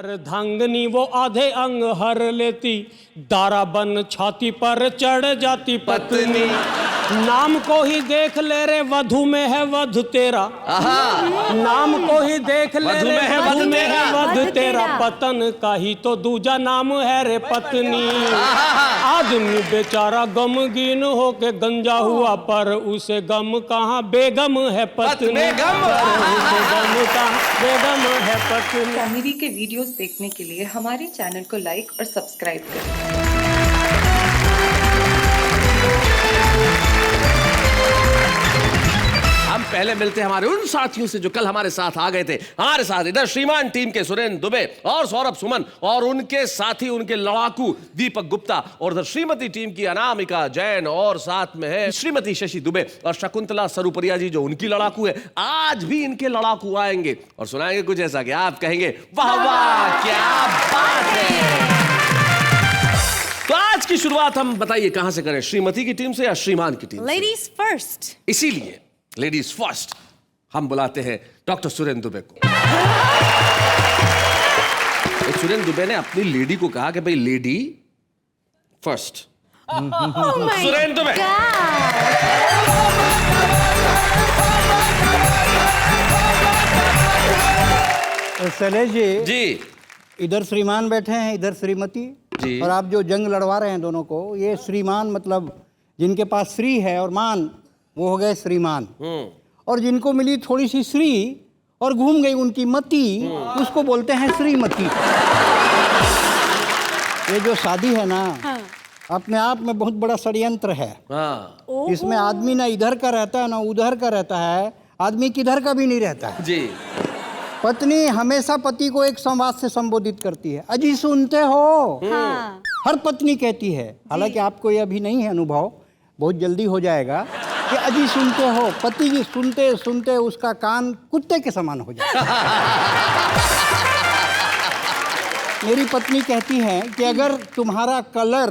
अर्धांगनी वो आधे अंग हर लेती, दारा बन छाती पर चढ़ जाती पत्नी। नाम को ही देख ले रे वधु में है वध तेरा, नाम को ही देख ले रे वधु में है वध तेरा, पतन का ही तो दूजा नाम है रे पत्नी। आदमी बेचारा गमगीन होके गंजा हुआ, पर उसे गम कहाँ बेगम है पत्नी, उसे गम कहाँ बेगम है पत्नी। कॉमेडी के वीडियोस देखने के लिए हमारे चैनल को लाइक और सब्सक्राइब करें। हम पहले मिलते हैं हमारे उन साथियों से जो कल हमारे साथ आ गए थे। हमारे साथ इधर श्रीमान टीम के सुरेंद्र दुबे और सौरभ सुमन, और उनके साथी उनके लड़ाकू दीपक गुप्ता, और उधर श्रीमती टीम की अनामिका जैन, और साथ में है श्रीमती शशि दुबे और शकुंतला सरुपरिया जी जो उनकी लड़ाकू है। आज भी इनके लड़ाकू आएंगे और सुनाएंगे कुछ ऐसा कि आप कहेंगे वाह वाह क्या बात है। तो आज की शुरुआत हम बताइए कहां से करें, श्रीमती की टीम से या श्रीमान की टीम से? Ladies first. इसीलिए लेडीज फर्स्ट हम बुलाते हैं डॉक्टर सुरेंद्र दुबे को। सुरेंद्र दुबे ने अपनी लेडी को कहा कि भाई लेडी फर्स्ट। सुरेंद्र दुबे। शैलेश जी इधर श्रीमान बैठे हैं, इधर श्रीमती जी। और आप जो जंग लड़वा रहे हैं दोनों को, ये श्रीमान मतलब जिनके पास श्री है और मान, वो हो गए श्रीमान। और जिनको मिली थोड़ी सी श्री और घूम गई उनकी मति, उसको बोलते हैं श्रीमती। ये जो शादी है ना, अपने आप में बहुत बड़ा षड्यंत्र है। इसमें आदमी ना इधर का रहता है ना उधर का रहता है, आदमी किधर का भी नहीं रहता है जी। पत्नी हमेशा पति को एक संवाद से संबोधित करती है, अजी सुनते हो। हर पत्नी कहती है, हालांकि आपको ये अभी नहीं है अनुभव, बहुत जल्दी हो जाएगा, कि अजी सुनते हो। पति जी सुनते सुनते उसका कान कुत्ते के समान हो जाता है। मेरी पत्नी कहती है कि अगर तुम्हारा कलर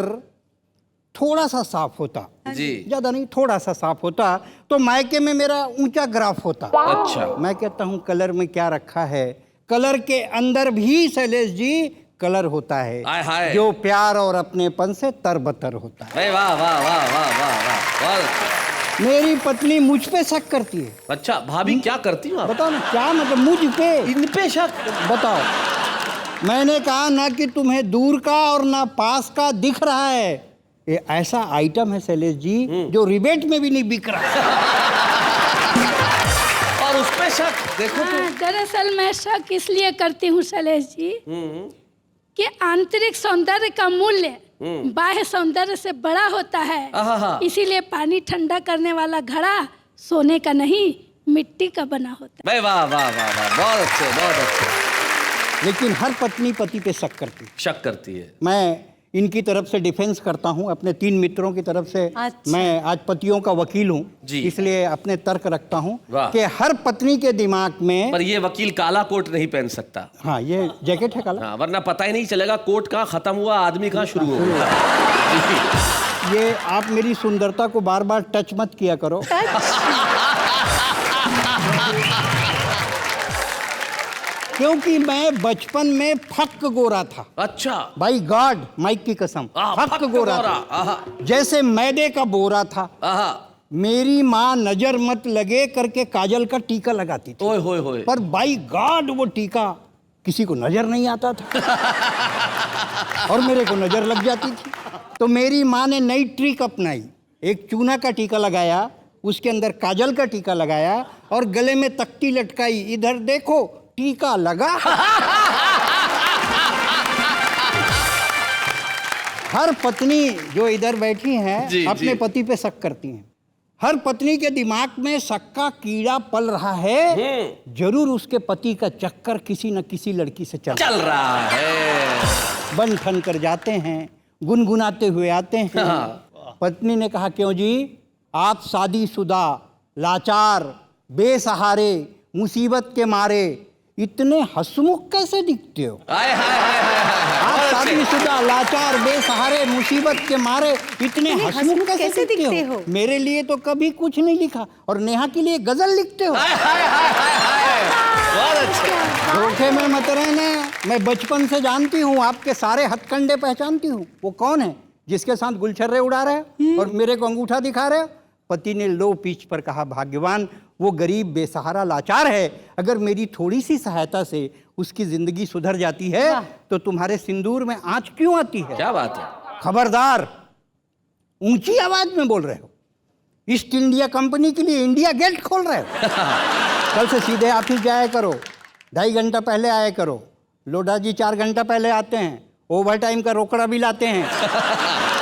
थोड़ा सा साफ होता, जी ज्यादा नहीं थोड़ा सा साफ होता, तो मायके में मेरा ऊंचा ग्राफ होता। अच्छा। मैं कहता हूँ कलर में क्या रखा है, कलर के अंदर भी शैलेश जी कलर होता है, हाय हाय। जो प्यार और अपनेपन से तरबतर होता है। वाह वाह वाह वाह वाह वाह। मेरी पत्नी मुझ पे शक करती है। अच्छा भाभी क्या करती हो आप? बताओ ना क्या मतलब, मुझ पे इन पे शक? बताओ। मैंने कहा ना कि तुम्हें दूर का और ना पास का दिख रहा है, ये ऐसा आइटम है शैलेश जी जो रिबेट में भी नहीं बिक रहा। और उस पे शक देखो तो। दरअसल मैं शक इसलिए करती हूँ शैलेश जी कि आंतरिक सौंदर्य का मूल्य बाह्य सौंदर्य से बड़ा होता है, इसीलिए पानी ठंडा करने वाला घड़ा सोने का नहीं मिट्टी का बना होता है। वाह वाह वाह वाह, बहुत अच्छे बहुत अच्छे। लेकिन हर पत्नी पति पे शक करती है। शक करती है। मैं इनकी तरफ से डिफेंस करता हूं, अपने 3 मित्रों की तरफ से। अच्छा। मैं आज पतियों का वकील हूं, इसलिए अपने तर्क रखता हूं कि हर पत्नी के दिमाग में। पर ये वकील काला कोट नहीं पहन सकता। हाँ, ये जैकेट है काला। हाँ, वरना पता ही नहीं चलेगा कोट कहाँ खत्म हुआ, आदमी कहाँ शुरू हुआ। ये आप मेरी सुंदरता को बार बार टच मत किया करो। क्योंकि मैं बचपन में फक गोरा था। अच्छा भाई गॉड, माइक की कसम, फक गोरा था, जैसे मैदे का बोरा था। मेरी माँ नजर मत लगे करके काजल का टीका लगाती थी। ओए होए होए। पर बाई गॉड वो टीका किसी को नजर नहीं आता था और मेरे को नजर लग जाती थी। तो मेरी माँ ने नई ट्रिक अपनाई, एक चूना का टीका लगाया, उसके अंदर काजल का टीका लगाया और गले में तख्ती लटकाई, इधर देखो टीका लगा। हर पत्नी जो इधर बैठी हैं अपने पति पे शक करती हैं। हर पत्नी के दिमाग में शक का कीड़ा पल रहा है, जरूर उसके पति का चक्कर किसी न किसी लड़की से चल रहा है। बन ठन कर जाते हैं, गुनगुनाते हुए आते हैं। पत्नी ने कहा, क्यों जी आप शादीशुदा, लाचार, बेसहारे, मुसीबत के मारे इतने हंसमुख कैसे दिखते हो? आप शादीशुदा, लाचार, बेसहारे, मुसीबत के मारे इतने हंसमुख कैसे दिखते हो? मेरे लिए तो कभी कुछ नहीं लिखा और नेहा के लिए गजल लिखते हो। धोखे में मत रहना। मैं बचपन से जानती हूँ, आपके सारे हथकंडे पहचानती हूँ। वो कौन है जिसके साथ गुलछर्रे उड़ा रहे हो और मेरे को अंगूठा दिखा रहे हो? पति ने लो पिच पर कहा, भाग्यवान वो गरीब बेसहारा लाचार है, अगर मेरी थोड़ी सी सहायता से उसकी जिंदगी सुधर जाती है तो तुम्हारे सिंदूर में आंच क्यों आती है? क्या बात है? खबरदार, ऊंची आवाज में बोल रहे हो। ईस्ट इंडिया कंपनी के लिए इंडिया गेट खोल रहे हो। कल से सीधे ऑफिस जाया करो, 2.5 घंटा पहले आया करो। लोढ़ा जी 4 घंटा पहले आते हैं, ओवर टाइम का रोकड़ा भी लाते हैं।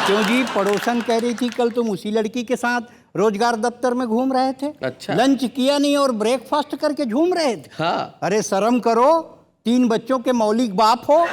क्यों जी? पड़ोसन कह रही थी कल तुम उसी लड़की के साथ रोजगार दफ्तर में घूम रहे थे। अच्छा। लंच किया नहीं और ब्रेकफास्ट करके झूम रहे थे। हाँ। अरे शर्म करो, 3 बच्चों के मौलिक बाप हो।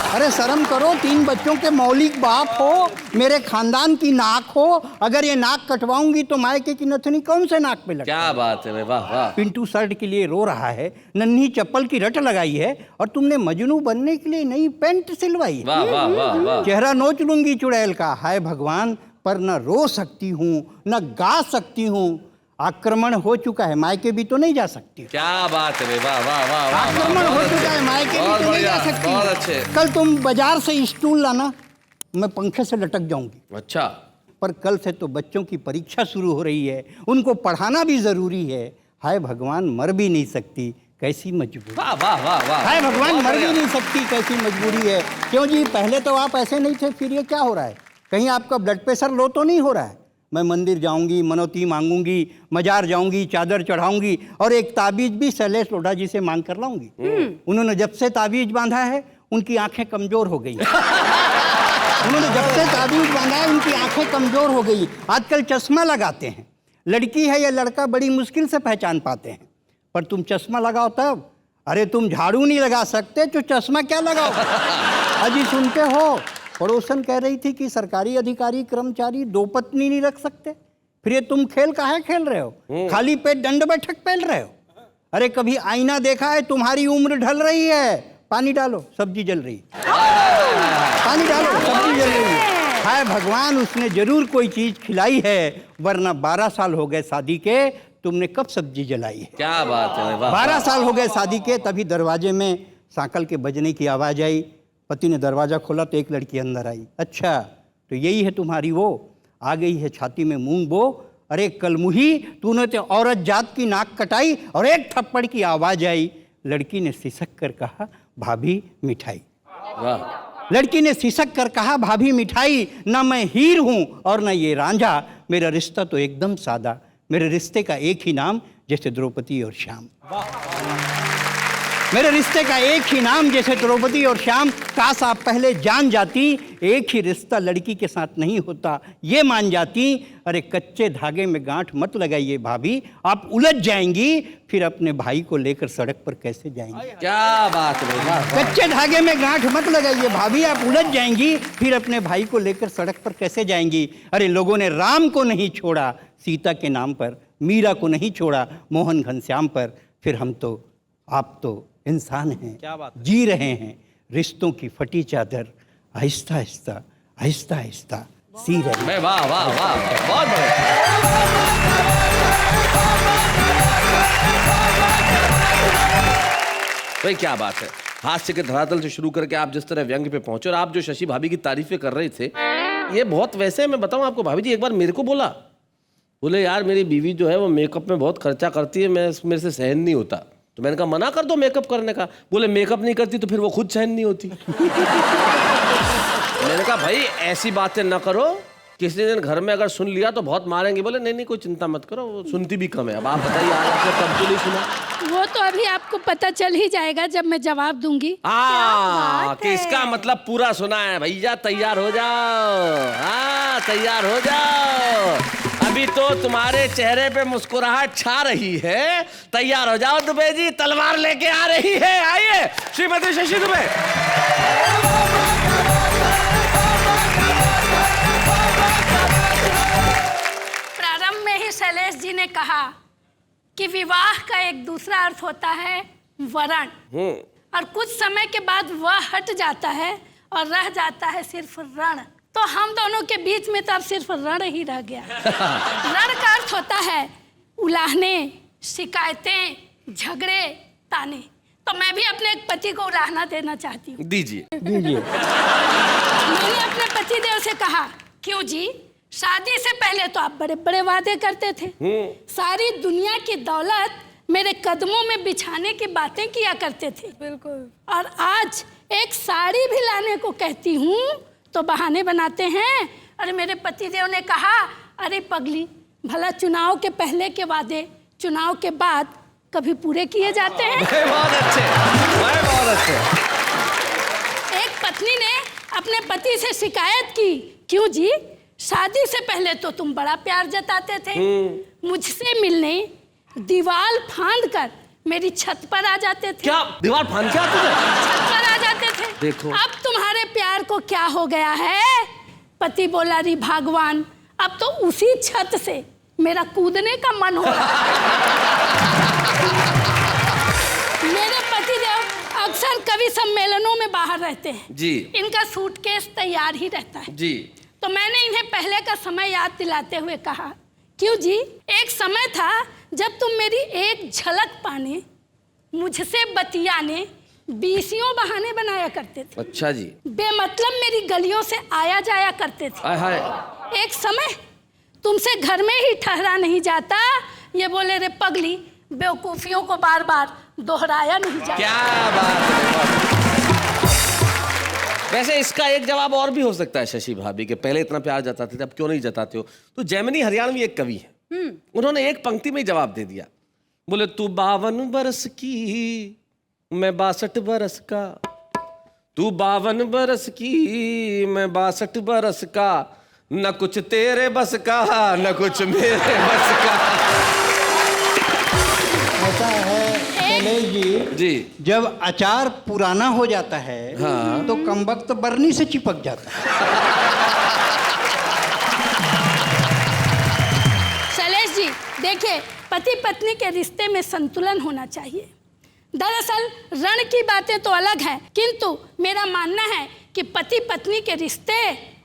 अरे शर्म करो, 3 बच्चों के मौलिक बाप हो, मेरे खानदान की नाक हो। अगर ये नाक कटवाऊंगी तो मायके की नथनी कौन से नाक पे लगे? क्या बात है भाई, वाह वाह। पिंटू शर्ट के लिए रो रहा है, नन्ही चप्पल की रट लगाई है और तुमने मजनू बनने के लिए नई पैंट सिलवाई है। वाह वाह वाह वाह। चेहरा नोच लूंगी चुड़ैल का। हाय भगवान, पर न रो सकती हूँ न गा सकती हूँ। आक्रमण हो चुका है, मायके भी तो नहीं जा सकती। क्या बात है भाई, वाह वाह वाह वाह। आक्रमण हो चुका है, मायके भी तो नहीं जा सकती। बहुत अच्छे। कल तुम बाजार से स्टूल लाना, मैं पंखे से लटक जाऊंगी। अच्छा। पर कल से तो बच्चों की परीक्षा शुरू हो रही है, उनको पढ़ाना भी जरूरी है। हाय भगवान, मर भी नहीं सकती, कैसी मजबूरी। वाह वाह वाह वाह। हाय भगवान, मर भी नहीं सकती, कैसी मजबूरी है। क्यों जी? पहले तो आप ऐसे नहीं थे, फिर ये क्या हो रहा है? कहीं आपका ब्लड प्रेशर लो तो नहीं हो रहा है? मैं मंदिर जाऊंगी, मनौती मांगूंगी, मजार जाऊंगी, चादर चढ़ाऊंगी और एक ताबीज भी शैलेश लोढ़ा जी से मांग कर लाऊंगी। उन्होंने जब से ताबीज बांधा है उनकी आंखें कमजोर हो गई। उन्होंने जब से ताबीज बांधा है उनकी आंखें कमजोर हो गई। आजकल चश्मा लगाते हैं, लड़की है या लड़का बड़ी मुश्किल से पहचान पाते हैं। पर तुम चश्मा लगाओ तब। अरे तुम झाड़ू नहीं लगा सकते तो चश्मा क्या लगाओ? अजी सुनते हो, पड़ोसन कह रही थी कि सरकारी अधिकारी कर्मचारी 2 पत्नी नहीं रख सकते। फिर ये तुम खेल काहे खेल रहे हो? खाली पेट दंड बैठक पहन रहे हो? अरे कभी आईना देखा है? तुम्हारी उम्र ढल रही है। पानी डालो, सब्जी जल रही। पानी डालो, सब्जी जल रही है। हाय भगवान, उसने जरूर कोई चीज खिलाई है, वरना 12 साल हो गए शादी के, तुमने कब सब्जी जलाई है? क्या बात है, वाह। 12 साल हो गए शादी के, तभी दरवाजे में सांकल के बजने की आवाज आई। पति ने दरवाजा खोला तो एक लड़की अंदर आई। अच्छा, तो यही है तुम्हारी वो? आ गई है छाती में मूंग बो। अरे कलमुही, तूने तो औरत जात की नाक कटाई। और एक थप्पड़ की आवाज आई। लड़की ने सिसक कर कहा, भाभी मिठाई। वाह। लड़की ने सिसक कर कहा, भाभी मिठाई। ना मैं हीर हूं और ना ये रांझा, मेरा रिश्ता तो एकदम सादा। मेरे रिश्ते का एक ही नाम, जैसे द्रौपदी और श्याम। मेरे रिश्ते का एक ही नाम, जैसे द्रौपदी और श्याम। काश आप पहले जान जाती, एक ही रिश्ता लड़की के साथ नहीं होता, ये मान जाती। अरे कच्चे धागे में गांठ मत लगाइए भाभी, आप उलझ जाएंगी, फिर अपने भाई को लेकर सड़क पर कैसे जाएंगी? क्या बात है भाई। कच्चे धागे में गांठ मत लगाइए भाभी, आप उलझ जाएंगी, फिर अपने भाई को लेकर सड़क पर कैसे जाएंगी? अरे लोगों ने राम को नहीं छोड़ा सीता के नाम पर, मीरा को नहीं छोड़ा मोहन घनश्याम पर, फिर हम तो, आप तो इंसान हैं। क्या बात? जी रहे हैं रिश्तों की फटी चादर, आहिस्ता आहिस्ता आहिस्ता आहिस्ता सी रहे हैं। वाह वाह वाह, बहुत बढ़िया। भाई क्या बात है। हास्य के धरातल से शुरू करके आप जिस तरह व्यंग पे पहुंचे, और आप जो शशि भाभी की तारीफें कर रहे थे, ये बहुत वैसे। मैं बताऊं आपको, भाभी जी एक बार मेरे को बोले यार मेरी बीवी जो है वो मेकअप में बहुत खर्चा करती है, मेरे से सहन नहीं होता। तो मैंने कहा मना कर दो मेकअप करने का। बोले मेकअप नहीं करती तो फिर वो खुद सहन नहीं होती। मैंने कहा भाई ऐसी बातें ना करो, किसी दिन घर में अगर सुन लिया तो बहुत मारेंगे। बोले नहीं नहीं कोई चिंता मत करो, वो सुनती भी कम है। अब आप बताइए, आज आपने कब तो नहीं सुना? वो तो अभी आपको पता चल ही जाएगा जब मैं जवाब दूंगी। कि इसका मतलब पूरा सुना है। भैया तैयार हो जाओ, हाँ तैयार हो जाओ। अभी तो तुम्हारे चेहरे पे मुस्कुराहट छा रही है। तैयार हो जाओ दुबे जी, तलवार लेके आ रही है। आइए श्रीमती शशि दुबे। प्रारंभ में ही शैलेश जी ने कहा कि विवाह का एक दूसरा अर्थ होता है वरण, और कुछ समय के बाद वह हट जाता है और रह जाता है सिर्फ रण। तो हम दोनों के बीच में तो अब सिर्फ रण ही रह गया। रण का अर्थ होता है उलाहने, शिकायतें, झगड़े, ताने। तो मैं भी अपने एक पति को उलाहना देना चाहती हूँ। दीजिए। दीजिए। मैंने अपने पति देव से कहा, क्यों जी, शादी से पहले तो आप बड़े बड़े वादे करते थे, सारी दुनिया की दौलत मेरे कदमों में बिछाने की बातें किया करते थे। बिल्कुल। और आज एक साड़ी भी लाने को कहती हूँ तो बहाने बनाते हैं। अरे मेरे पतिदेव ने कहा, अरे पगली, भला चुनाव के पहले के वादे चुनाव के बाद कभी पूरे किए जाते हैं? बहुत अच्छे, बहुत अच्छे। एक पत्नी ने अपने पति से शिकायत की, क्यों जी, शादी से पहले तो तुम बड़ा प्यार जताते थे, मुझसे मिलने दीवार फांद कर मेरी छत पर आ जाते थे। क्या दीवार फांद के आते थे? छत पर आ जाते थे। देखो। अब तुम्हारे प्यार को क्या हो गया है? पति बोला, री भगवान, अब तो उसी छत से मेरा कूदने का मन हो रहा है। मेरे पतिदेव अक्सर कवि सम्मेलनों में बाहर रहते हैं जी। इनका सूटकेस तैयार ही रहता है जी। तो मैंने इन्हें पहले का समय याद दिलाते हुए कहा, क्यों जी, एक समय था जब तुम मेरी एक झलक पाने, मुझसे बतियाने, बीसियों बहाने बनाया करते थे। अच्छा जी। बेमतलब मेरी गलियों से आया जाया करते थे। हाय हाय। एक समय तुमसे घर में ही ठहरा नहीं जाता, ये बोले, रे पगली, बेवकूफियों को बार बार दोहराया नहीं जाता। क्या बात है। वैसे इसका एक जवाब और भी हो सकता है शशि भाभी के, पहले इतना प्यार जताते थे, अब क्यों नहीं जताते हो? तो जैमिनी हरियाणवी एक कवि है, उन्होंने एक पंक्ति में ही जवाब दे दिया। बोले, तू 52 बरस की, मैं 62 बरस का, तू 52 बरस की, मैं 62 बरस का, न कुछ तेरे बस का, न कुछ मेरे बस का। ऐसा है शैलेश जी। जब अचार पुराना हो जाता है तो कमबख्त बरनी से चिपक जाता है। शैलेश जी, देखिए, पति पत्नी के रिश्ते में संतुलन होना चाहिए। दरअसल रण की बातें तो अलग हैं, किंतु मेरा मानना है कि पति पत्नी के रिश्ते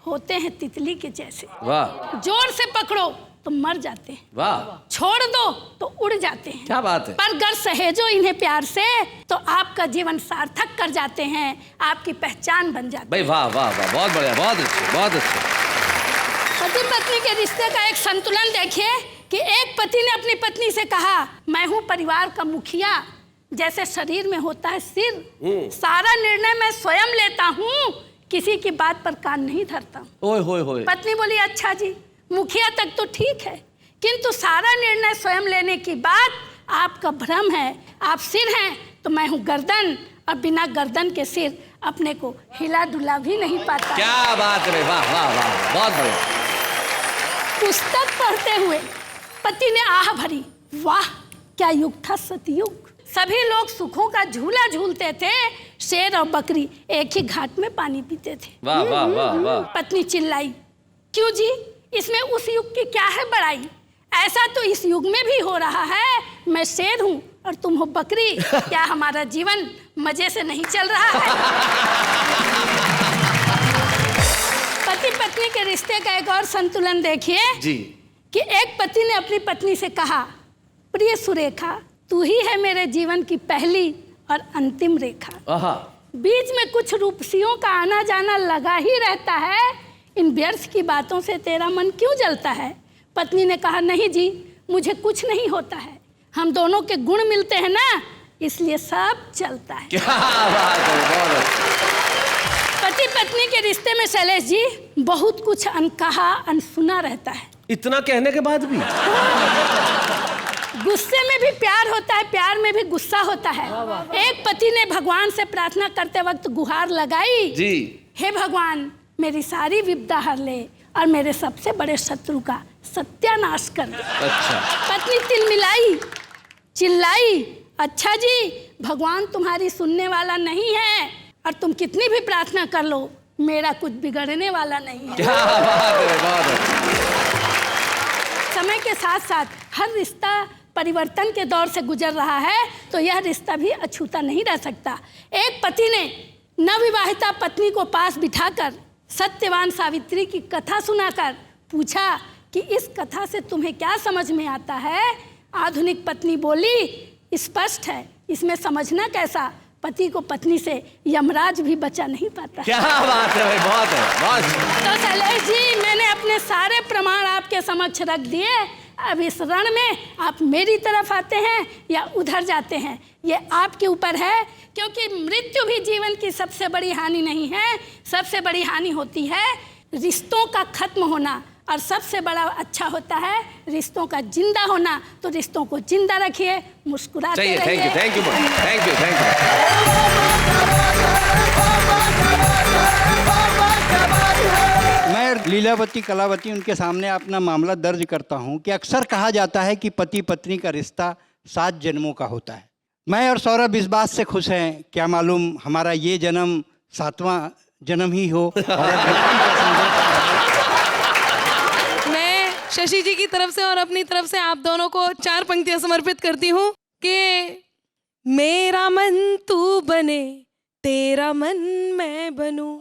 होते हैं तितली के जैसे। वाह। जोर से पकड़ो तो मर जाते हैं, वाह। छोड़ दो तो उड़ जाते हैं। क्या बात है। पर अगर सहेजो इन्हें प्यार से तो आपका जीवन सार्थक कर जाते हैं, आपकी पहचान बन जाती है। भाई वाह वाह वाह, बहुत बढ़िया, बहुत अच्छे, बहुत अच्छे। पति पत्नी के रिश्ते का एक संतुलन देखिए कि एक पति ने अपनी पत्नी से कहा, मैं हूँ परिवार का मुखिया, जैसे शरीर में होता है सिर, सारा निर्णय मैं स्वयं लेता हूँ, किसी की बात पर कान नहीं धरता। ओए होए होए। पत्नी बोली, अच्छा जी, मुखिया तक तो ठीक है, किंतु सारा निर्णय स्वयं लेने की बात आपका भ्रम है। आप सिर हैं तो मैं हूँ गर्दन, और बिना गर्दन के सिर अपने को हिला डुला भी नहीं पाता। क्या बात है, वाह वाह वाह, बहुत बढ़िया। पुस्तक पढ़ते हुए पति ने आह भरी, वाह क्या युग था सतयुग। सभी लोग सुखों का झूला झूलते थे, शेर और बकरी एक ही घाट में पानी पीते थे। वाह वाह वाह वाह। पत्नी चिल्लाई, क्यों जी, इसमें उस युग की क्या है बड़ाई? ऐसा तो इस युग में भी हो रहा है, मैं शेर हूँ और तुम हो बकरी, क्या हमारा जीवन मजे से नहीं चल रहा है? पति पत्नी के रिश्ते का एक और संतुलन देखिए जी। कि एक पति ने अपनी पत्नी से कहा, प्रिय सुरेखा, तू ही है मेरे जीवन की पहली और अंतिम रेखा। आहा। बीच में कुछ रूपसियों का आना जाना लगा ही रहता है, इन व्यर्थ की बातों से तेरा मन क्यों जलता है? पत्नी ने कहा, नहीं जी, मुझे कुछ नहीं होता है, हम दोनों के गुण मिलते हैं ना, इसलिए सब चलता है। क्या बात है, बहुत अच्छा। पति पत्नी के रिश्ते में शैलेश जी बहुत कुछ अनकहा अनसुना रहता है। इतना कहने के बाद भी? गुस्से में भी प्यार होता है, प्यार में भी गुस्सा होता है। एक पति ने भगवान से प्रार्थना करते वक्त गुहार लगाई जी। हे भगवान, मेरी सारी विपदा हर ले और मेरे सबसे बड़े शत्रु का सत्यानाश कर दे। अच्छा। पत्नी तिलमिलाई, चिल्लाई, अच्छा जी, भगवान तुम्हारी सुनने वाला नहीं है और तुम कितनी भी प्रार्थना कर लो, मेरा कुछ बिगड़ने वाला नहीं है। क्या बात है, बहुत अच्छा। समय के साथ साथ हर रिश्ता परिवर्तन के दौर से गुजर रहा है, तो यह रिश्ता भी अछूता नहीं रह सकता। एक पति ने नवविवाहिता पत्नी को पास बिठाकर सत्यवान सावित्री की कथा सुनाकर पूछा कि इस कथा से तुम्हें क्या समझ में आता है? आधुनिक पत्नी बोली, स्पष्ट है, इसमें समझना कैसा, पति को पत्नी से यमराज भी बचा नहीं पाता। क्या बात है भाई, बहुत है, बहुत। तो शैलेश जी, मैंने अपने सारे प्रमाण आपके समक्ष रख दिए। अब इस रण में आप मेरी तरफ आते हैं या उधर जाते हैं, ये आपके ऊपर है, क्योंकि मृत्यु भी जीवन की सबसे बड़ी हानि नहीं है। सबसे बड़ी हानि होती है रिश्तों का खत्म होना, और सबसे बड़ा अच्छा होता है रिश्तों का जिंदा होना। तो रिश्तों को जिंदा रखिए, मुस्कुराते रहिए। Thank you, thank you, thank you, thank you. मैं लीलावती कलावती उनके सामने अपना मामला दर्ज करता हूं कि अक्सर कहा जाता है कि पति पत्नी का रिश्ता 7 जन्मों का होता है। मैं और सौरभ इस बात से खुश हैं, क्या मालूम हमारा ये जन्म 7वां जन्म ही हो। मैं शशि जी की तरफ से और अपनी तरफ से आप दोनों को 4 पंक्तियां समर्पित करती हूँ कि मेरा मन तू बने, तेरा मन मैं बनूं,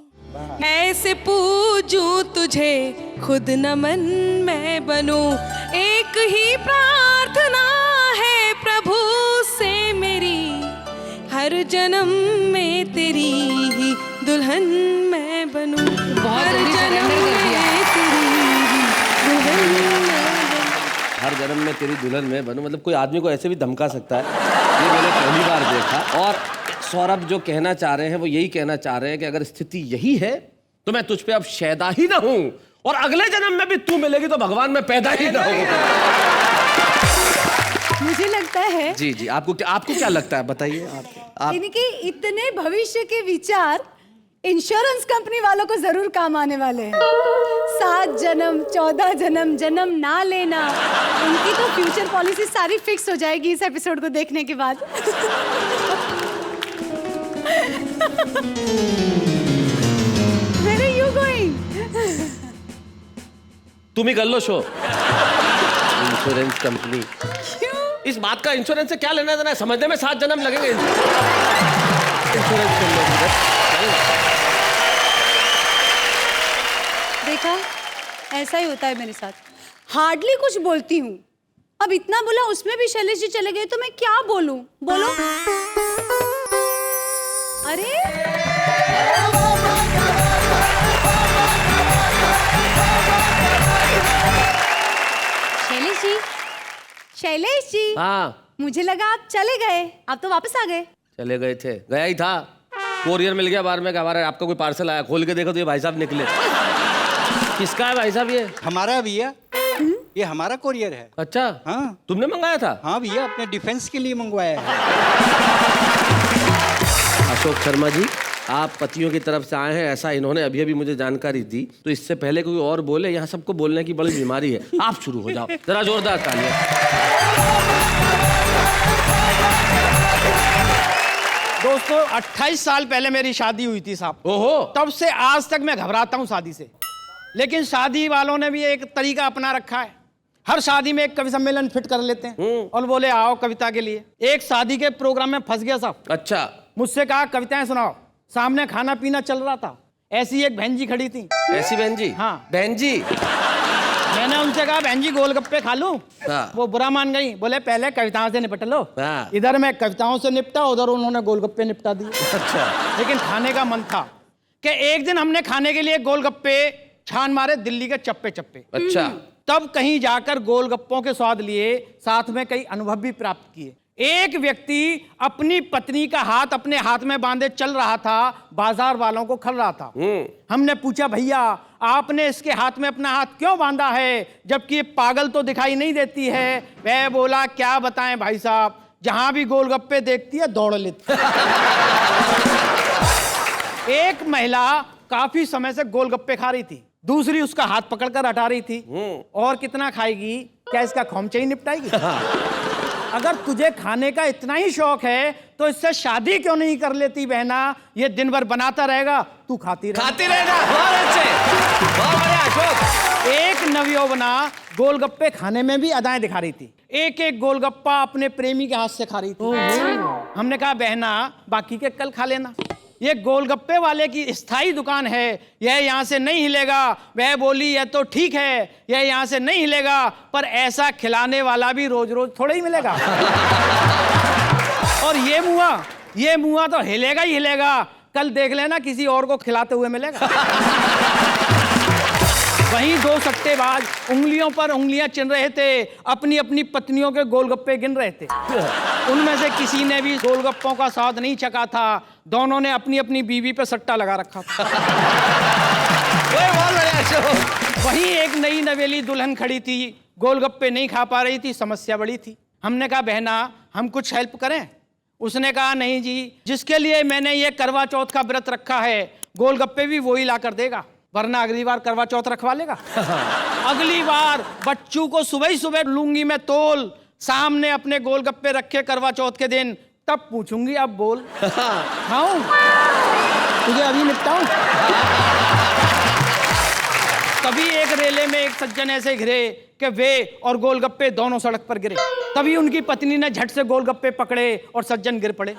ऐसे पूजूं तुझे, खुद न मन मैं बनूं। एक ही प्रार्थना है प्रभु से मेरी, हर जन्म में तेरी ही दुल्हन मैं बनूं। हर जन्म में तेरी ही दुल्हन मैं बनूं। हर जन्म में तेरी दुल्हन में बनूं, मतलब कोई आदमी को ऐसे भी धमका सकता है, ये मैंने पहली बार देखा। और सौरभ जो कहना चाह रहे हैं वो यही कहना चाह रहे हैं कि अगर स्थिति यही है तो मैं तुझ पे अब शैदा ही ना हूं, और अगले जन्म में भी तू मिलेगी तो भगवान में पैदा ही ना हूं। मुझे लगता है जी जी, आपको क्या लगता है, बताइए आप। इनके इतने भविष्य के विचार इंश्योरेंस कंपनी वालों को जरूर काम आने वाले हैं। 7 जन्म, 14 जन्म, जन्म ना लेना, उनकी तो फ्यूचर पॉलिसी सारी फिक्स हो जाएगी इस एपिसोड को देखने के बाद। Where are you going? तुम ही कर लो शो। इंश्योरेंस कंपनी, इस बात का इंश्योरेंस से क्या लेना देना है, समझने में 7 जन्म लगेंगे। इंश्योरेंस कर लो। देखा, ऐसा ही होता है मेरे साथ। हार्डली कुछ बोलती हूँ, अब इतना बोला उसमें भी शैलेश जी चले गए तो मैं क्या बोलूं? बोलो। अरे शैलेश जी, शैलेश जी, हाँ, मुझे लगा आप चले गए, आप तो वापस आ गए। चले गए थे, गया ही था, कोरियर मिल गया बाहर में, हमारा आपका कोई पार्सल आया, खोल के देखो तो ये भाई साहब निकले। किसका है भाई साहब ये? हमारा भैया, ये हमारा कोरियर है। अच्छा, हाँ, तुमने मंगाया था? हाँ भैया, अपने डिफेंस के लिए मंगवाया है। अशोक शर्मा जी, आप पतियों की तरफ से आए हैं, ऐसा इन्होंने अभी अभी मुझे जानकारी दी, तो इससे पहले कोई और बोले, यहाँ सबको बोलने की बड़ी बीमारी है। आप शुरू हो जाओ, जरा जोरदार तालियां। दोस्तों 28 साल पहले मेरी शादी हुई थी साहब। ओहो, तब से आज तक मैं घबराता हूँ शादी से, लेकिन शादी वालों ने भी एक तरीका अपना रखा है। हर शादी में एक कवि सम्मेलन फिट कर लेते हैं और बोले आओ कविता के लिए। एक शादी के प्रोग्राम में फंस गया साहब। अच्छा, मुझसे कहा कविताएं सुनाओ। सामने खाना पीना चल रहा था, ऐसी एक बहन जी खड़ी थी। ऐसी बहन जी? हाँ। बहन जी, मैंने उनसे कहा बहन जी गोलगप्पे खा लूं? हाँ। वो बुरा मान गई, बोले पहले कविताओं से निपट लो। हाँ। इधर मैं कविताओं से निपटा, उधर उन्होंने गोलगप्पे निपटा दिए। अच्छा, लेकिन खाने का मन था कि एक दिन हमने खाने के लिए गोलगप्पे छान मारे दिल्ली के चप्पे चप्पे। अच्छा, तब कहीं जाकर गोलगप्पों के स्वाद लिए, साथ में कई अनुभव भी प्राप्त किए। एक व्यक्ति अपनी पत्नी का हाथ अपने हाथ में बांधे चल रहा था, बाजार वालों को खल रहा था। हमने पूछा भैया आपने इसके हाथ में अपना हाथ क्यों बांधा है, जबकि ये पागल तो दिखाई नहीं देती है? वह बोला क्या बताएं भाई साहब, जहां भी गोलगप्पे देखती है दौड़ लेती है। एक महिला काफी समय से गोलगप्पे खा रही थी, दूसरी उसका हाथ पकड़कर हटा रही थी। और कितना खाएगी, क्या इसका खोमचा ही निपटाएगी? अगर तुझे खाने का इतना ही शौक है तो इससे शादी क्यों नहीं कर लेती बहना? ये दिन भर बनाता रहेगा, तू खाती रहेगा। बहुत अच्छे, बहुत बढ़िया अशोक। एक नवयौवना गोलगप्पे खाने में भी अदाएं दिखा रही थी। एक एक गोलगप्पा अपने प्रेमी के हाथ से खा रही थी। हमने कहा बहना बाकी के कल खा लेना, ये गोलगप्पे वाले की स्थायी दुकान है, यह यहाँ से नहीं हिलेगा। वह बोली यह तो ठीक है, यह यहाँ से नहीं हिलेगा, पर ऐसा खिलाने वाला भी रोज रोज थोड़ा ही मिलेगा। और ये मुआ तो हिलेगा ही हिलेगा। कल देख लेना किसी और को खिलाते हुए मिलेगा। वहीं दो सट्टेबाज उंगलियों पर उंगलियां चिन रहे थे, अपनी अपनी पत्नियों के गोलगप्पे गिन रहे थे। उनमें से किसी ने भी गोलगप्पों का स्वाद नहीं चखा था। दोनों ने अपनी अपनी बीवी पे सट्टा लगा रखा था। वहीं एक नई नवेली दुल्हन खड़ी थी, गोलगप्पे नहीं खा पा रही थी, समस्या बड़ी थी। हमने कहा बहना हम कुछ हेल्प करें? उसने कहा नहीं जी, जिसके लिए मैंने ये करवा चौथ का व्रत रखा है गोलगप्पे भी वही ला कर देगा, वरना अगली बार करवा चौथ रखवा लेगा। अगली बार बच्चू को सुबह ही सुबह लूंगी मैं तोल, सामने अपने गोलगप्पे रखे करवा चौथ के दिन, तब पूछूंगी अब बोल खाऊं तुझे अभी निपटाऊं? तभी एक रेले में एक सज्जन ऐसे घिरे कि वे और गोलगप्पे दोनों सड़क पर गिरे। तभी उनकी पत्नी ने झट से गोलगप्पे पकड़े और सज्जन गिर पड़े।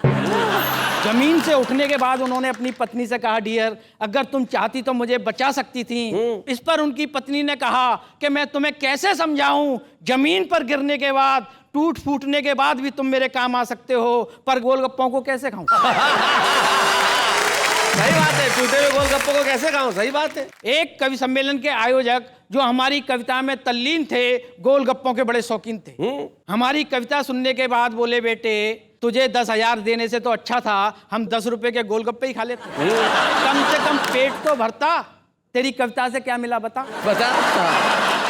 जमीन से उठने के बाद उन्होंने अपनी पत्नी से कहा, डियर अगर तुम चाहती तो मुझे बचा सकती थी। इस पर उनकी पत्नी ने कहा कि मैं तुम्हें कैसे समझाऊं, जमीन पर गिरने के बाद टूट फूटने के बाद भी तुम मेरे काम आ सकते हो, पर गोलगप्पों को कैसे खाऊं? सही बात है, टूटे हुए गोलगप्पों को कैसे खाऊं? सही बात है। एक कवि सम्मेलन के आयोजक जो हमारी कविता में तल्लीन थे, गोलगप्पों के बड़े शौकीन थे। हमारी कविता सुनने के बाद बोले, बेटे तुझे 10,000 देने से तो अच्छा था हम 10 रुपए के गोलगप्पे ही खा लेते, कम से कम पेट तो भरता। तेरी कविता से क्या मिला बता?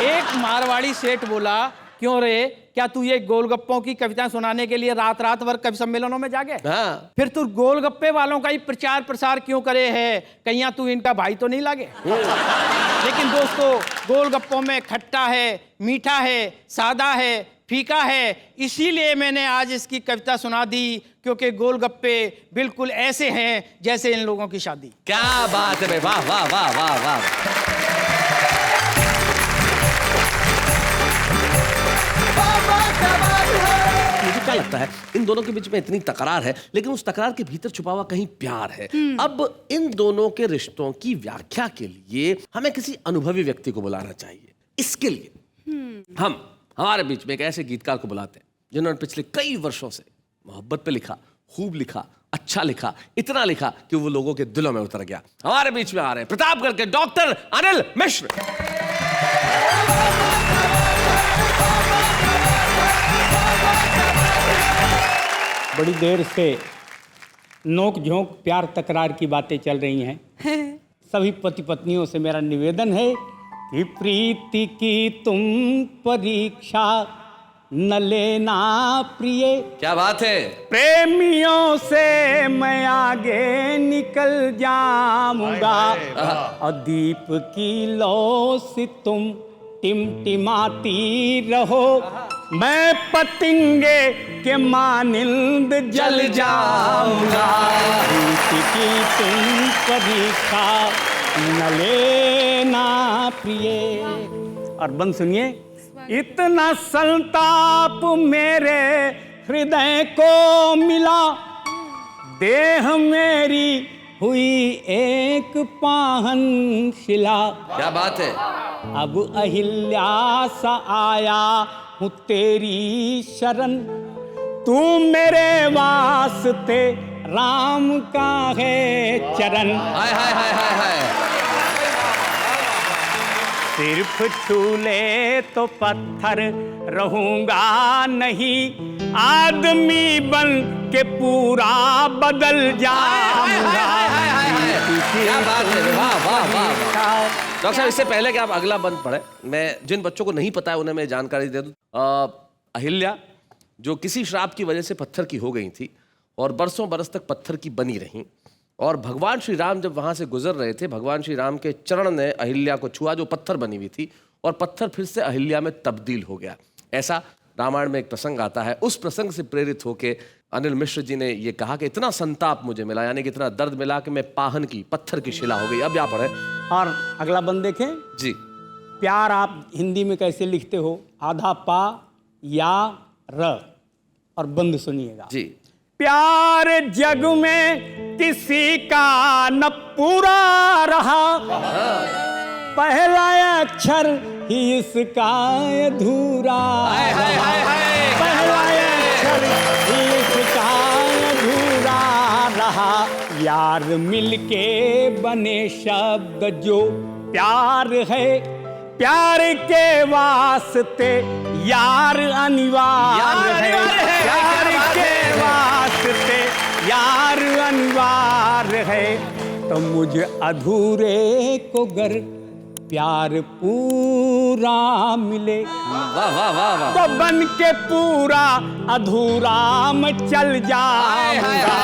एक मारवाड़ी सेठ बोला, क्यों रे, क्या तू ये गोलगप्पों की कविता सुनाने के लिए रात रात भर कवि सम्मेलनों में जागे? हाँ। फिर तू गोलगप्पे वालों का ही प्रचार प्रसार क्यों करे है? कहीं तू इनका भाई तो नहीं लागे? लेकिन दोस्तों, गोलगप्पों में खट्टा है, मीठा है, सादा है, फीका है, इसीलिए मैंने आज इसकी कविता सुना दी, क्योंकि गोलगप्पे बिल्कुल ऐसे हैं जैसे इन लोगों की शादी। क्या बात है भाई, वाह वाह वाह वाह वाह। मुझे क्या लगता है इन दोनों के बीच में इतनी तकरार है, लेकिन उस तकरार के भीतर छुपा हुआ कहीं प्यार है। अब इन दोनों के रिश्तों की व्याख्या के लिए हमें किसी अनुभवी व्यक्ति को बुलाना चाहिए। इसके लिए हम हमारे बीच में एक ऐसे गीतकार को बुलाते हैं जिन्होंने पिछले कई वर्षों से मोहब्बत पे लिखा, खूब लिखा, अच्छा लिखा, इतना लिखा कि वो लोगों के दिलों में उतर गया। हमारे बीच में आ रहे हैं प्रतापगढ़ के डॉक्टर अनिल मिश्र। बड़ी देर से नोक झोंक प्यार तकरार की बातें चल रही हैं। सभी पति पत्नियों से मेरा निवेदन है कि प्रीति की तुम परीक्षा न लेना प्रिय। क्या बात है। प्रेमियों से मैं आगे निकल जाऊंगा और दीप की लौ से तुम टिमटिमाती रहो, मैं पतंगे के मानिंद जल जाऊंगा। प्रीति की तुम परीक्षा न लेना प्रिय। और बंद सुनिए, इतना संताप मेरे हृदय को मिला, देह मेरी हुई एक पाहन शिला। क्या बात है। अब अहिल्या सा आया हूँ तेरी शरण, तू मेरे वास्ते राम का है चरण। हाय हाय हाय हाय हाय। सिर्फ छू ले तो पत्थर रहूंगा नहीं, आदमी बन के पूरा बदल जाऊंगा। क्या बात है, वाह वाह वाह। डॉक्टर साहब, इससे पहले कि आप अगला बंद पढ़े, मैं जिन बच्चों को नहीं पता है उन्हें मैं जानकारी दे दूं। अहिल्या जो किसी श्राप की वजह से पत्थर की हो गई थी और बरसों बरस तक पत्थर की बनी रहीं, और भगवान श्री राम जब वहाँ से गुजर रहे थे, भगवान श्री राम के चरण ने अहिल्या को छुआ जो पत्थर बनी हुई थी, और पत्थर फिर से अहिल्या में तब्दील हो गया। ऐसा रामायण में एक प्रसंग आता है। उस प्रसंग से प्रेरित होकर अनिल मिश्र जी ने ये कहा कि इतना संताप मुझे मिला, यानी कि इतना दर्द मिला कि मैं पाहन की, पत्थर की शिला हो गई। अब यहाँ पढ़े और अगला बंद देखें जी। प्यार आप हिंदी में कैसे लिखते हो? आधा पा या र। और बंद सुनिएगा जी। प्यार जग में किसी का न पूरा रहा, पहला अक्षर ही इसका अधूरा। पहला अक्षर ही इसका यार मिलके बने शब्द जो प्यार है, प्यार के वास्ते यार अनिवार्य है, प्यार के वास्ते यार अनिवार्य है। तो मुझे अधूरे को गर प्यार पूरा मिले, वाह वाह वाह वाह। तो बन के पूरा अधूरा मैं चल जाऊंगा।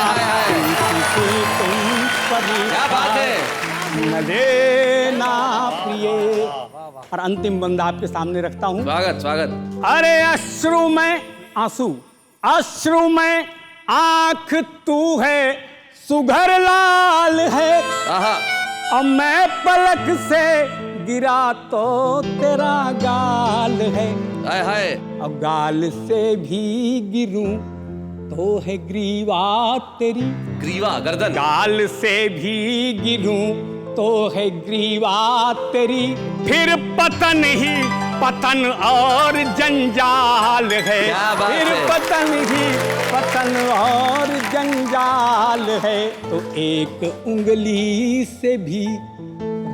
तुम कभी क्या बात है। न लेना प्रिय। और अंतिम बंदा आपके सामने रखता हूं। स्वागत स्वागत। अरे अश्रु में आंसू, अश्रु में आंख तू है, सुघर लाल है। आहा। अब मैं पलक से गिरा तो तेरा गाल है, हाय हाय। अब गाल से भी गिरूं तो है ग्रीवा तेरी, ग्रीवा गर्दन। गाल से भी गिरूं तो है ग्रीवा तेरी, फिर पतन ही पतन और जंजाल है, क्या बात फिर है। पतन ही पतन और जंजाल है। तो एक उंगली से भी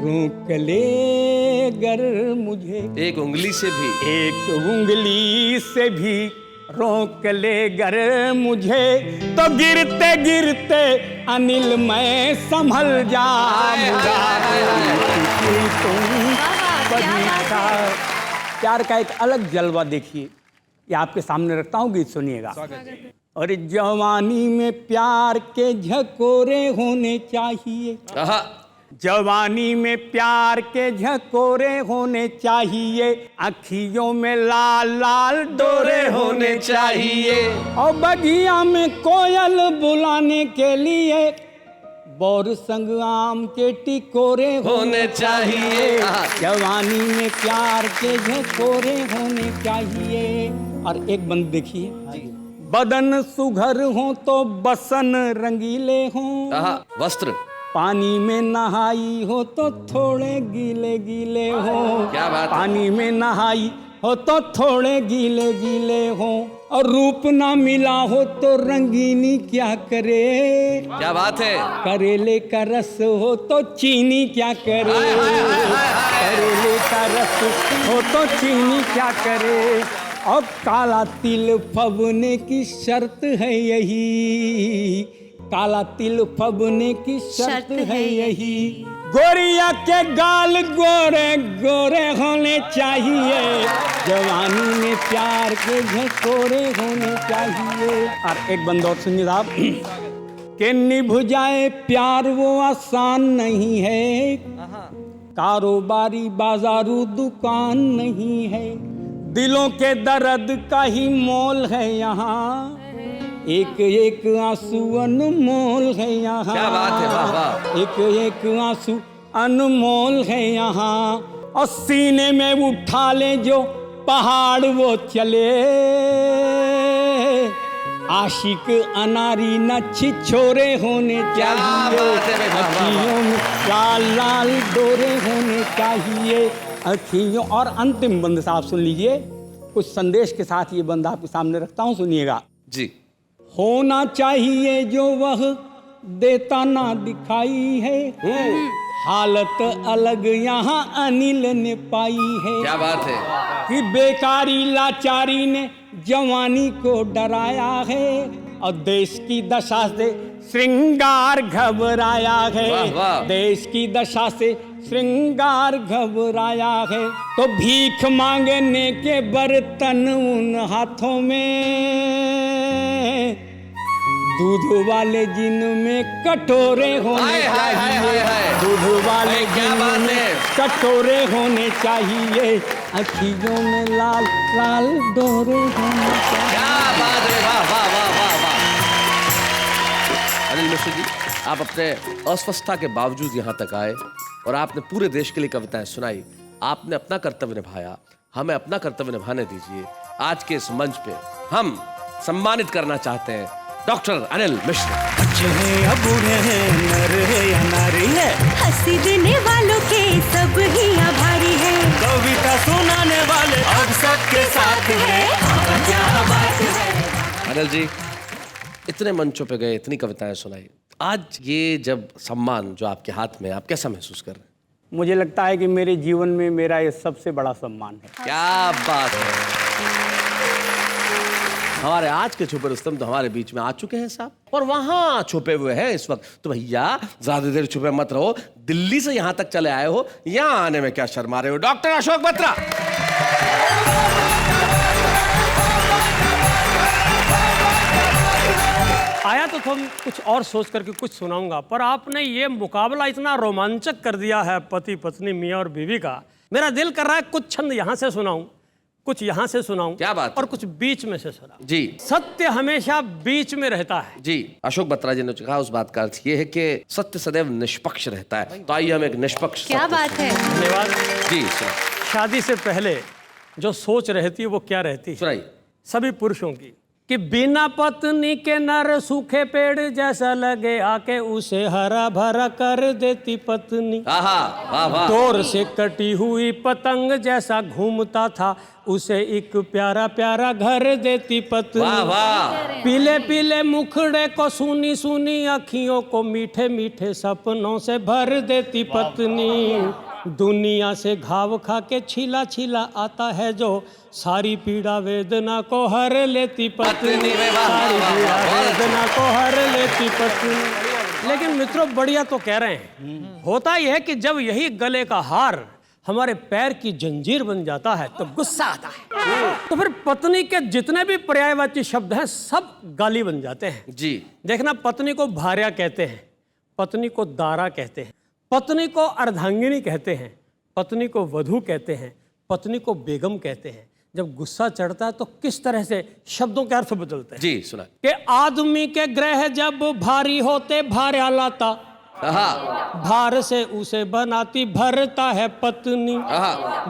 रोक ले गर मुझे, एक उंगली से भी, एक उंगली से भी रोक ले गर मुझे, तो गिरते गिरते अनिल मैं संभल जाऊंगा। तुम बगीचा। प्यार का एक अलग जलवा देखिए, ये आपके सामने रखता हूँ, गीत सुनिएगा। और जवानी में प्यार के झकोरे होने चाहिए, आहा। जवानी में प्यार के झकोरे होने चाहिए, अखियों में लाल लाल डोरे होने चाहिए, और बगिया में कोयल बुलाने के लिए बोर संग आम के टिकोरे होने चाहिए। जवानी में प्यार के झकोरे होने चाहिए। और एक बंद देखिए, बदन सुघर हो तो बसन रंगीले हों, आहा। वस्त्र। पानी में नहाई हो तो थोड़े गीले गीले हो, क्या बात है। पानी में नहाई हो तो थोड़े गीले गीले हो, और रूप ना मिला हो तो रंगीनी क्या करे, क्या बात है। करेले का रस हो तो चीनी क्या करे, करेले का रस हो तो चीनी क्या करे। और काला तिल फबने की शर्त है यही, काला तिल फबने की शर्त है यही, गोरिया के गाल गोरे गोरे होने चाहिए, जवानी में प्यार के झकोरे होने चाहिए। और एक बंद और सुनिए साहब, कि निभ जाए प्यार वो आसान नहीं है, कारोबारी बाजारू दुकान नहीं है, दिलों के दर्द का ही मोल है यहाँ, एक एक आंसू अनमोल है यहाँ। क्या बात है, वाह वाह। एक एक आंसू अनमोल है यहाँ, और सीने में उठा ले जो पहाड़ वो चले, आशिक अनारी न छिछोरे होने चाहिए, अखियों में लाल लाल डोरे होने चाहिए, अखियों। और अंतिम बंद साहब सुन लीजिए, कुछ संदेश के साथ ये बंद आपके सामने रखता हूँ, सुनिएगा जी। होना चाहिए जो वह देता ना दिखाई है, हालत अलग यहाँ अनिल ने पाई है। क्या बात है। कि बेकारी लाचारी ने जवानी को डराया है, और देश की दशा से श्रृंगार घबराया है, वाह, वाह। देश की दशा से श्रृंगार घबराया है। तो भीख मांगने के बर्तन उन हाथों में, दूध वाले जिनमें कटोरे होने हाय, हाय, हाय, हाय, चाहिए, हाय। दूध वाले क्या बात जिनमें है। कटोरे होने चाहिए, अखियों में लाल लाल डोरे होने चाहिए। क्या बात है, वाह वाह वाह वाह वाह। अनिल मिश्र जी, आप अपने अस्वस्थता के बावजूद यहाँ तक आए और आपने पूरे देश के लिए कविताएं सुनाई, आपने अपना कर्तव्य निभाया, हमें अपना कर्तव्य निभाने दीजिए। आज के इस मंच पे हम सम्मानित करना चाहते हैं डॉक्टर अनिल मिश्र। अच्छे हैं या बुरे हैं, नर है या नारी है, हंसी देने वालों के सब ही आभारी है, कविता सुनाने वाले अब सबके साथ है। क्या बात है। अनिल जी, इतने मंचों पे गए, इतनी कविताएं सुनाई, आज ये जब सम्मान जो आपके हाथ में है, आप कैसा महसूस कर रहे हैं? मुझे लगता है कि मेरे जीवन में मेरा ये सबसे बड़ा सम्मान है। क्या बात है। हमारे आज के छुपे रुस्तम तो हमारे बीच में आ चुके हैं साहब, और वहां छुपे हुए हैं इस वक्त। तो भैया ज्यादा देर छुपे मत रहो, दिल्ली से यहां तक चले आए हो, यहां आने में क्या शर्मा रहे हो? डॉक्टर अशोक बत्रा। आया तो तुम कुछ और सोच करके कुछ सुनाऊंगा, पर आपने ये मुकाबला इतना रोमांचक कर दिया है पति पत्नी मियाँ और बीवी का, मेरा दिल कर रहा है कुछ छंद यहाँ से सुनाऊं, कुछ यहाँ से सुनाऊं, क्या बात है? और कुछ बीच में से सुनाऊं। जी। सत्य हमेशा बीच में रहता है। जी, अशोक बत्रा जी ने कहा, उस बात का अर्थ ये है कि सत्य सदैव निष्पक्ष रहता है। तो आइए हम एक निष्पक्ष क्या सत्य बात है। धन्यवाद। जी सुनाइए। शादी से पहले जो सोच रहती है वो क्या रहती है सुनाइए। सभी पुरुषों की, कि बिना पत्नी के नर सूखे पेड़ जैसा लगे, आके उसे हरा भरा कर देती पत्नी। आहा, वाह वाह। डोर से कटी हुई पतंग जैसा घूमता था, उसे एक प्यारा प्यारा घर देती पत्नी। वाह वाह। पीले पीले मुखड़े को, सुनी सुनी अखियों को, मीठे मीठे सपनों से भर देती पत्नी। दुनिया से घाव खा के छिला छिला आता है जो, सारी पीड़ा वेदना को हर लेती पत्नी। सारी पीड़ा वेदना को हर लेती पत्नी। लेकिन मित्रों बढ़िया तो कह रहे हैं, होता यह है कि जब यही गले का हार हमारे पैर की जंजीर बन जाता है तो गुस्सा आता है, तो फिर पत्नी के जितने भी पर्यायवाची शब्द हैं सब गाली बन जाते हैं। जी। देखना, पत्नी को भार्या कहते हैं, पत्नी को दारा कहते हैं, पत्नी को अर्धांगिनी कहते हैं, पत्नी को वधू कहते हैं, पत्नी को बेगम कहते हैं। जब गुस्सा चढ़ता है तो किस तरह से शब्दों के अर्थ बदलते हैं। जी सुना। कि आदमी के ग्रह जब भारी होते भार्या लाता, भार से उसे बनाती भरता है पत्नी।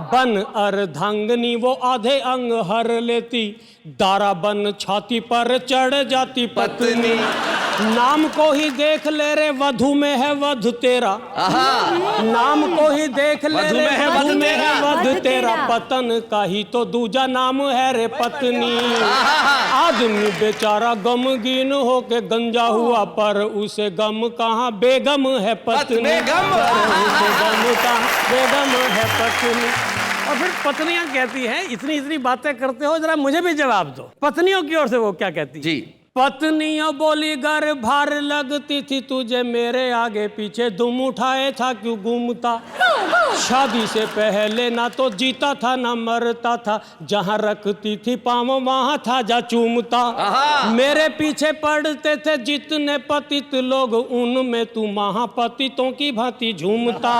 बन अर्धांगनी वो आधे अंग हर लेती, दारा बन छाती पर चढ़ जाती पत्नी। नाम को ही देख ले रे वधू में है वध तेरा, नाम को ही देख ले रे वधू में है वध तेरा, पतन का ही तो दूजा नाम है रे पत्नी। आदमी बेचारा गमगीन होके गंजा हुआ, पर उसे गम कहाँ बेगम है पत्नी। बेगम है पत्नी। और फिर पत्नियां कहती हैं, इतनी इतनी बातें करते हो, जरा मुझे भी जवाब दो। पत्नियों की ओर से वो क्या कहती है? जी। पत्नियों बोली, घर भार लगती थी तुझे, मेरे आगे पीछे दुम उठाए था क्यों घूमता। शादी से पहले ना तो जीता था ना मरता था, जहाँ रखती थी पाँव वहाँ था जा चूमता। मेरे पीछे पड़ते थे जितने पतित लोग, उनमें तू महापतितों की भांति झूमता।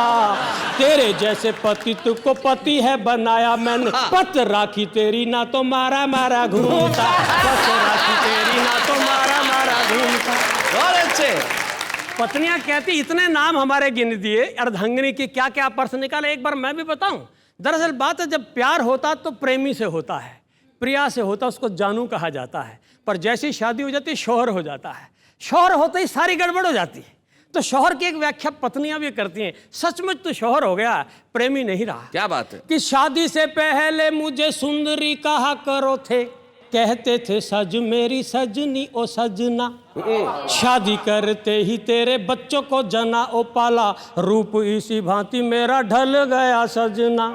तेरे जैसे पतित को पति है बनाया मैंने, पत राखी तेरी ना तो मारा मारा घूमता, पत राखी तेरी ना तो मारा मारा घूमता। और अच्छे। पत्नियां कहती, इतने नाम हमारे गिन दिए, अर्धांगिनी की क्या क्या पर्स निकाले, एक बार मैं भी बताऊं। दरअसल बात है, जब प्यार होता तो प्रेमी से होता है, प्रिया से होता उसको जानू कहा जाता है, पर जैसी शादी हो जाती है शौहर हो जाता है। शौहर होते ही सारी गड़बड़ हो जाती है। तो शौहर की एक व्याख्या पत्नियां भी करती हैं, सचमुच तो शौहर हो गया, प्रेमी नहीं रहा। क्या बात है? कि शादी से पहले मुझे सुंदरी कहा करो थे, कहते थे सज मेरी सजनी ओ सजना। शादी करते ही तेरे बच्चों को जना ओ पाला, रूप इसी भांति मेरा ढल गया सजना।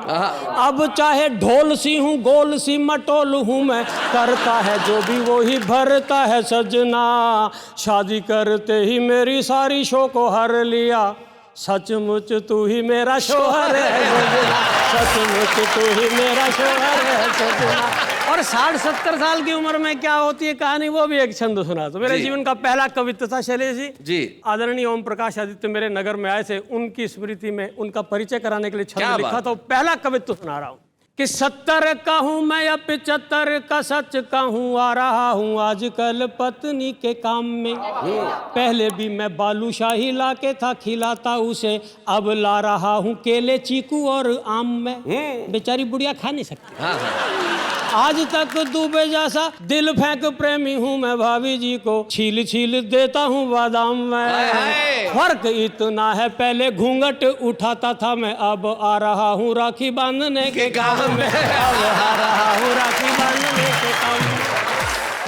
अब चाहे ढोल सी हूँ गोल सी मटोल हूँ मैं, करता है जो भी वो ही भरता है सजना। शादी करते ही मेरी सारी शो को हर लिया, सचमुच तू ही मेरा शोहर है सजना, सचमुच तू ही मेरा शोहर है सजना। और 60-70 साल की उम्र में क्या होती है कहानी, वो भी एक छंद सुना। तो मेरे जीवन का पहला कवित्व था शैलेश जी। आदरणीय ओम प्रकाश आदित्य मेरे नगर में आए थे, उनकी स्मृति में उनका परिचय कराने के लिए छंद लिखा, तो पहला कवित्व सुना रहा हूँ। कि 70 का हूँ मैं या 75 का सच का हूँ, आ रहा हूँ आजकल पत्नी के काम में। पहले भी मैं बालूशाही ला के था खिलाता उसे, अब ला रहा हूँ केले चीकू और आम में। बेचारी बुढ़िया खा नहीं सकती। आज तक डूबे जैसा दिल फेंक प्रेमी हूँ मैं, भाभी जी को छील छील देता हूँ बादाम में। फर्क इतना है, पहले घूंघट उठाता था मैं, अब आ रहा हूँ राखी बांधने के काम में। अब आ रहा हूँ राखी बांधने के काम में।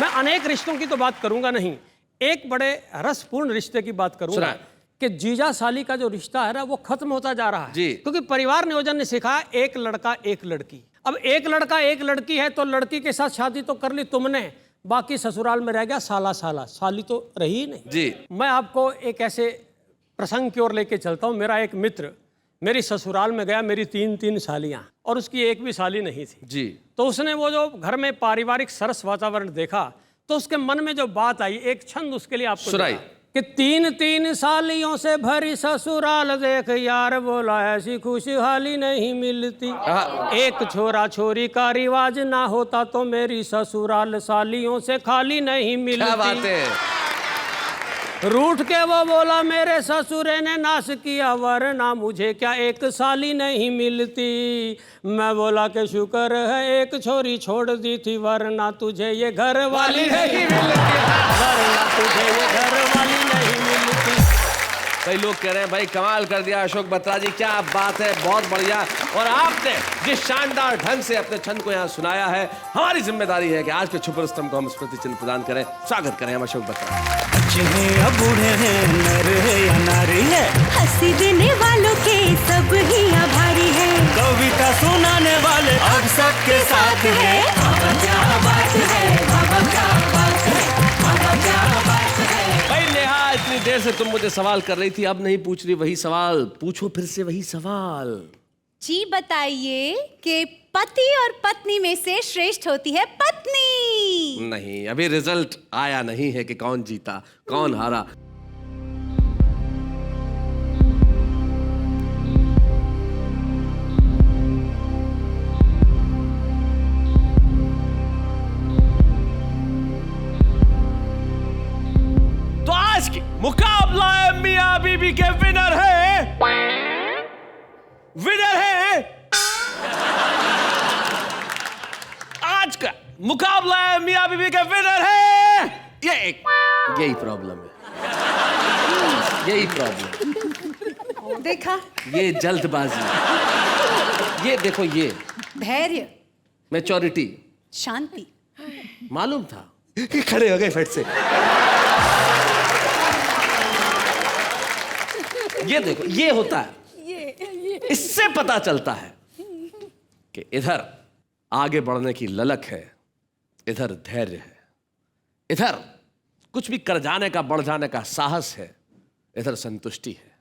मैं अनेक रिश्तों की तो बात करूंगा नहीं, एक बड़े रसपूर्ण रिश्ते की बात करूंगा सुनाएं। कि जीजा साली का जो रिश्ता है ना वो खत्म होता जा रहा है जी। क्योंकि परिवार नियोजन ने सिखाया एक लड़का एक लड़की। अब एक लड़का एक लड़की है तो लड़की के साथ शादी तो कर ली तुमने, बाकी ससुराल में रह गया साला साला, साली तो रही ही नहीं जी। मैं आपको एक ऐसे प्रसंग की ओर लेके चलता हूँ। मेरा एक मित्र मेरी ससुराल में गया, मेरी 3 सालियाँ और उसकी एक भी साली नहीं थी जी। तो उसने वो जो घर में पारिवारिक सरस वातावरण देखा तो उसके मन में जो बात आई, एक छंद उसके लिए आपको सुनाइए। देगा कि 3 सालियों से भरी ससुराल देख यार बोला ऐसी खुशहाली नहीं मिलती। एक छोरा छोरी का रिवाज ना होता तो मेरी ससुराल सालियों से खाली नहीं मिलती। क्या बात है। रूठ के वो बोला मेरे ससुरे ने नाश किया वरना मुझे क्या एक साली नहीं मिलती। मैं बोला कि शुक्र है एक छोरी छोड़ दी थी वरना तुझे ये घर वाली नहीं मिलती, वरना तुझे ये घर वाली नहीं मिलती। कई लोग कह रहे हैं भाई कमाल कर दिया अशोक बत्रा जी, क्या बात है, बहुत बढ़िया। और आपने जिस शानदार ढंग से अपने छंद को यहाँ सुनाया है, हमारी जिम्मेदारी है कि आज के छुपर स्तंभ को हम स्मृति चिन्ह प्रदान करें। स्वागत करें हम अशोक बत्रा। बच्चे हैं या बूढ़े हैं, नर है या नारी है, हंसी देने वालों के सब ही आभारी है। कविता सुनाने वाले अब सबके साथ है। बाबा क्या बात है, बाबा क्या बात है, बाबा क्या बात है। भाई नेहा, इतनी देर से तुम मुझे सवाल कर रही थी, अब नहीं पूछ रही वही सवाल, पूछो फिर से वही सवाल। जी बताइए कि पति और पत्नी में से श्रेष्ठ होती है पत्नी। नहीं, अभी रिजल्ट आया नहीं है कि कौन जीता कौन हारा। तो आज की मुकाबला है मियां बीबी के विनर है आज का मुकाबला है मियां बीबी के विनर है यही प्रॉब्लम है, यही प्रॉब्लम। देखा, ये जल्दबाजी, ये देखो, ये धैर्य, मैच्योरिटी, शांति। मालूम था। खड़े हो गए फट से। ये देखो, ये होता है, इससे पता चलता है कि इधर आगे बढ़ने की ललक है, इधर धैर्य है, इधर कुछ भी कर जाने का, बढ़ जाने का साहस है, इधर संतुष्टि है,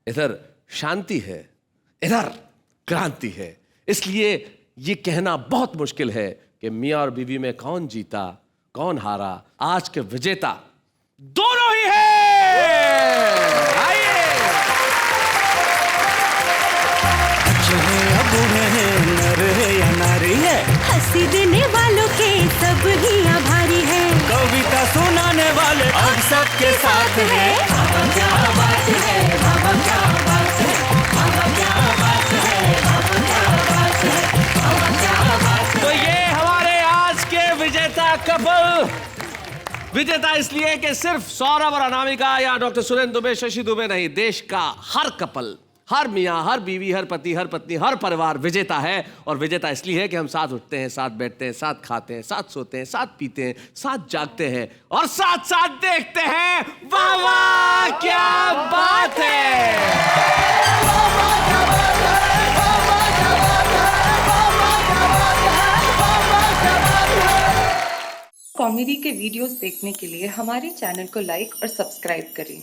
इधर शांति है, इधर क्रांति है। इसलिए ये कहना बहुत मुश्किल है कि मियां और बीवी में कौन जीता कौन हारा। आज के विजेता दोनों ही हैं। आइए। बच्चे हैं या बूढ़े हैं, नर है या नारी है, हंसी देने वालों के सब ही आभारी है। कविता सुनाने वाले अब सबके साथ है। बाबा क्या बात है, बाबा क्या बात है, बाबा क्या बात है, बाबा क्या बात है, बाबा क्या बात है। तो ये हमारे आज के विजेता कपल, विजेता इसलिए कि सिर्फ सौरभ और अनामिका या डॉक्टर सुरेंद्र दुबे, शशि दुबे नहीं, देश का हर कपल, हर मियाँ, हर बीवी, हर पति, हर पत्नी, हर परिवार विजेता है। और विजेता इसलिए है कि हम साथ उठते हैं, साथ बैठते हैं, साथ खाते हैं, साथ सोते हैं, साथ पीते हैं, साथ जागते हैं और साथ साथ देखते हैं। वाह वाह क्या बात है। कॉमेडी के वीडियोस देखने के लिए हमारे चैनल को लाइक और सब्सक्राइब करें।